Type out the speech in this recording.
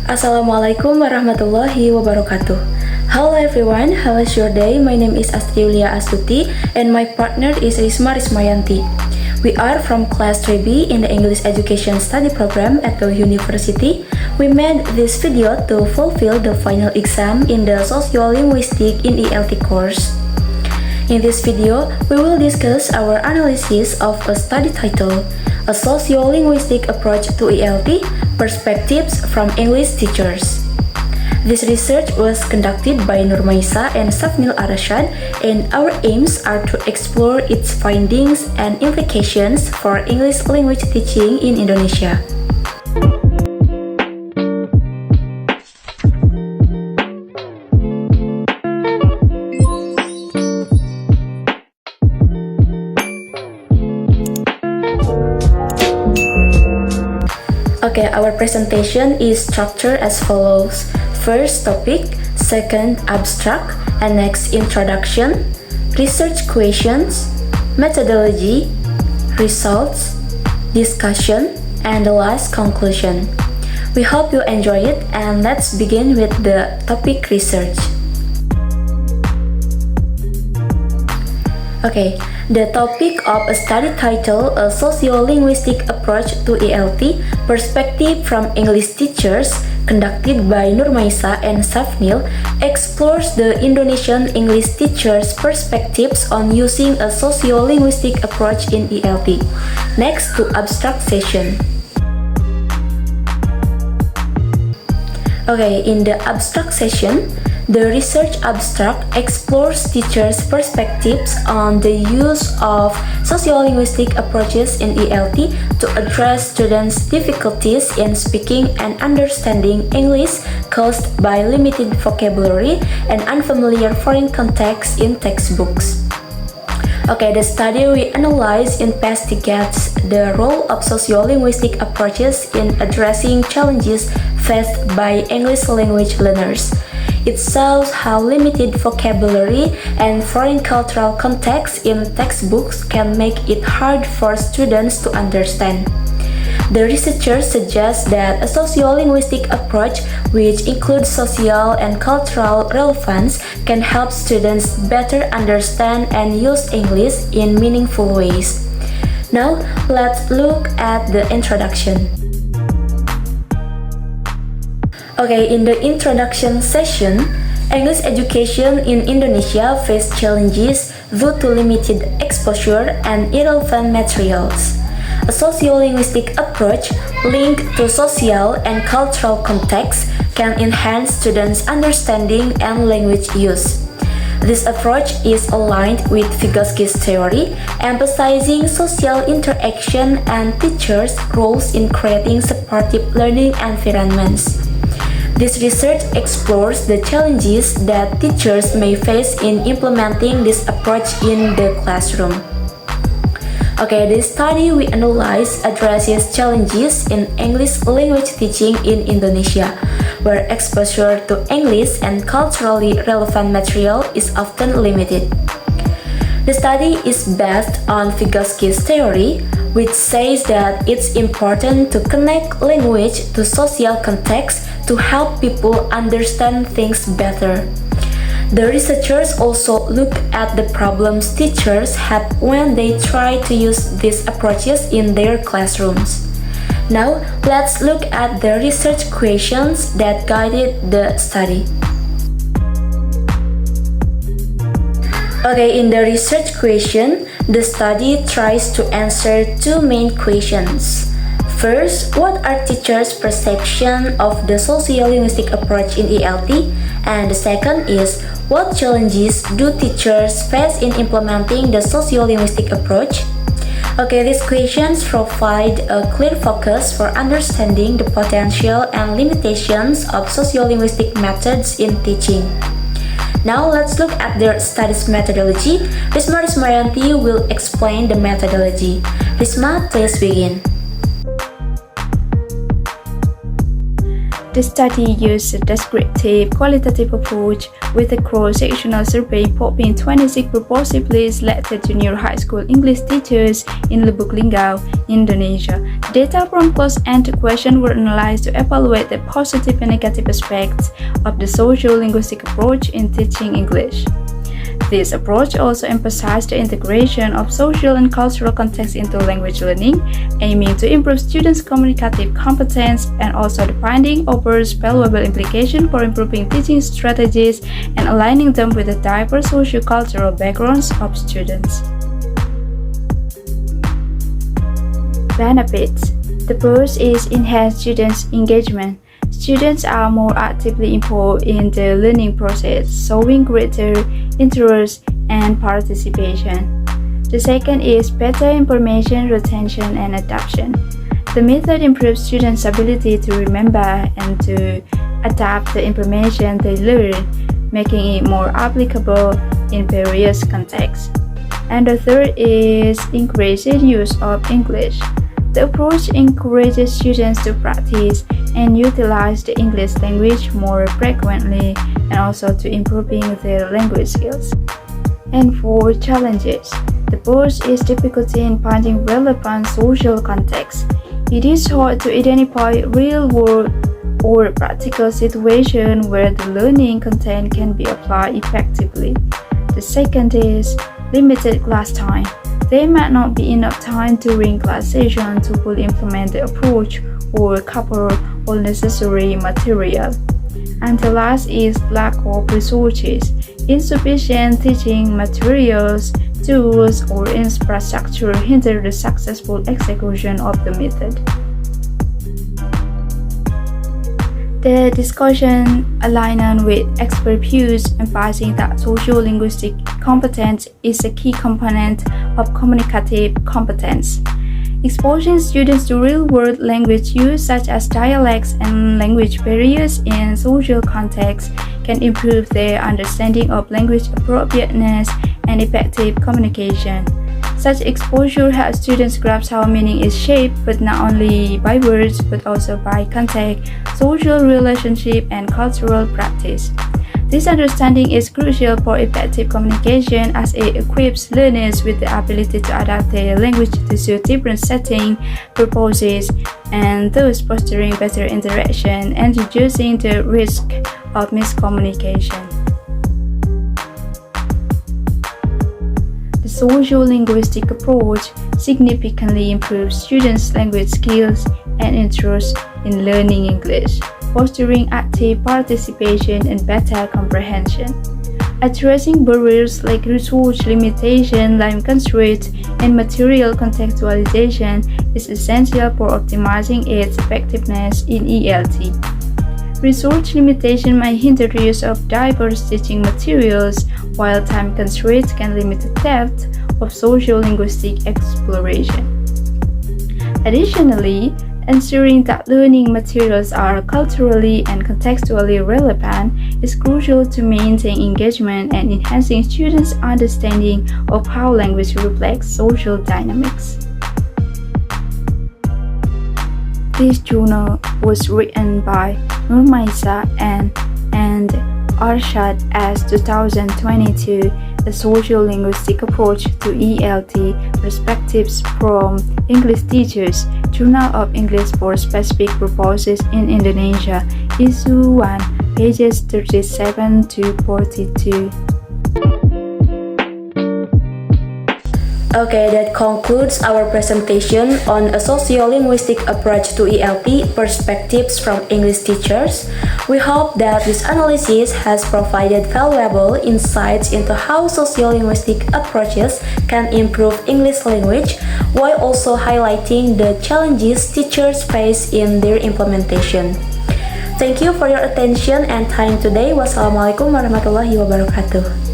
Assalamualaikum warahmatullahi wabarakatuh. Hello everyone, how was your day? My name is 𝗰𝗀𝘀𝘀𝗁 and my partner is 𝗰𝗹𝘀𝘀𝗂𝗏. We are from class 3B in the English Education Study Program at Galuh University. We made this video to fulfill the final exam in the Sociolinguistic in ELT course. In this video, we will discuss our analysis of a study title, A Sociolinguistic Approach to ELT, Perspectives from English Teachers. This research was conducted by Nurmaisa and Safnil Arsyad, and our aims are to explore its findings and implications for English language teaching in Indonesia. Okay, our presentation is structured as follows. First topic, second abstract, and next introduction, research questions, methodology, results, discussion, and the last conclusion. We hope you enjoy it, and let's begin with the topic research. Okay, the topic of a study title, A Sociolinguistic Approach to ELT, Perspective from English Teachers, conducted by Nurmaisa and Safnil, explores the Indonesian English teachers' perspectives on using a sociolinguistic approach in ELT. Next to abstract session. Okay, in the abstract session, the research abstract explores teachers' perspectives on the use of sociolinguistic approaches in ELT to address students' difficulties in speaking and understanding English caused by limited vocabulary and unfamiliar foreign context in textbooks. Okay, the study we analyze investigates the role of sociolinguistic approaches in addressing challenges faced by English language learners. It shows how limited vocabulary and foreign cultural context in textbooks can make it hard for students to understand. The researchers suggest that a sociolinguistic approach, which includes social and cultural relevance, can help students better understand and use English in meaningful ways. Now, let's look at the introduction. Okay, in the introduction session, English education in Indonesia faces challenges due to limited exposure and irrelevant materials. A sociolinguistic approach linked to social and cultural context can enhance students' understanding and language use. This approach is aligned with Vygotsky's theory, emphasizing social interaction and teachers' roles in creating supportive learning environments. This research explores the challenges that teachers may face in implementing this approach in the classroom. Okay, this study we analyze addresses challenges in English language teaching in Indonesia, where exposure to English and culturally relevant material is often limited. The study is based on Vygotsky's theory, which says that it's important to connect language to social context to help people understand things better. The researchers also look at the problems teachers have when they try to use these approaches in their classrooms. Now, let's look at the research questions that guided the study. Okay, in the research question, the study tries to answer two main questions. First, what are teachers' perception of the sociolinguistic approach in ELT? And the second is, what challenges do teachers face in implementing the sociolinguistic approach? Okay, these questions provide a clear focus for understanding the potential and limitations of sociolinguistic methods in teaching. Now let's look at their studies methodology. 𝗰𝗹𝘀𝘀𝗀𝗃 will explain the methodology. Risma, please begin. The study used a descriptive qualitative approach with a cross-sectional survey involving 26 purportedly selected junior high school English teachers in Lubuk Linggau, Indonesia. Data from closed-end questions were analyzed to evaluate the positive and negative aspects of the sociolinguistic approach in teaching English. This approach also emphasized the integration of social and cultural context into language learning, aiming to improve students' communicative competence, and also the finding offers valuable implications for improving teaching strategies and aligning them with the diverse socio-cultural backgrounds of students. Benefits. The first is enhanced students' engagement. Students are more actively involved in the learning process, showing greater interest and participation. The second is better information retention and adaptation. The method improves students' ability to remember and to adapt the information they learn, making it more applicable in various contexts. And the third is increased use of English. The approach encourages students to practice and utilize the English language more frequently and also to improving their language skills. And for challenges, the first is difficulty in finding relevant social context. It is hard to identify real-world or practical situations where the learning content can be applied effectively. The second is limited class time. There might not be enough time during class session to fully implement the approach or cover all necessary material. And the last is lack of resources. Insufficient teaching materials, tools, or infrastructure hinder the successful execution of the method. The discussion aligned with expert views, emphasizing that sociolinguistic competence is a key component of communicative competence. Exposing students to real-world language use such as dialects and language barriers in social contexts can improve their understanding of language appropriateness and effective communication. Such exposure helps students grasp how meaning is shaped but not only by words but also by context, social relationship, and cultural practice. This understanding is crucial for effective communication as it equips learners with the ability to adapt their language to suit different settings, purposes, and thus fostering better interaction and reducing the risk of miscommunication. The sociolinguistic approach significantly improves students' language skills and interest in learning English, fostering active participation and better comprehension. Addressing barriers like resource limitation, time constraints, and material contextualization is essential for optimizing its effectiveness in ELT. Resource limitation may hinder the use of diverse teaching materials, while time constraints can limit the depth of sociolinguistic exploration. Additionally, ensuring that learning materials are culturally and contextually relevant is crucial to maintain engagement and enhancing students' understanding of how language reflects social dynamics. This journal was written by Nurmaisa and Arsyad as 2022, A Sociolinguistic Approach to ELT, Perspectives from English Teachers, Journal of English for Specific Purposes in Indonesia, Issue 1, pages 37 to 42. Okay, that concludes our presentation on a sociolinguistic approach to ELT, perspectives from English teachers. We hope that this analysis has provided valuable insights into how sociolinguistic approaches can improve English language while also highlighting the challenges teachers face in their implementation. Thank you for your attention and time today. Wassalamualaikum warahmatullahi wabarakatuh.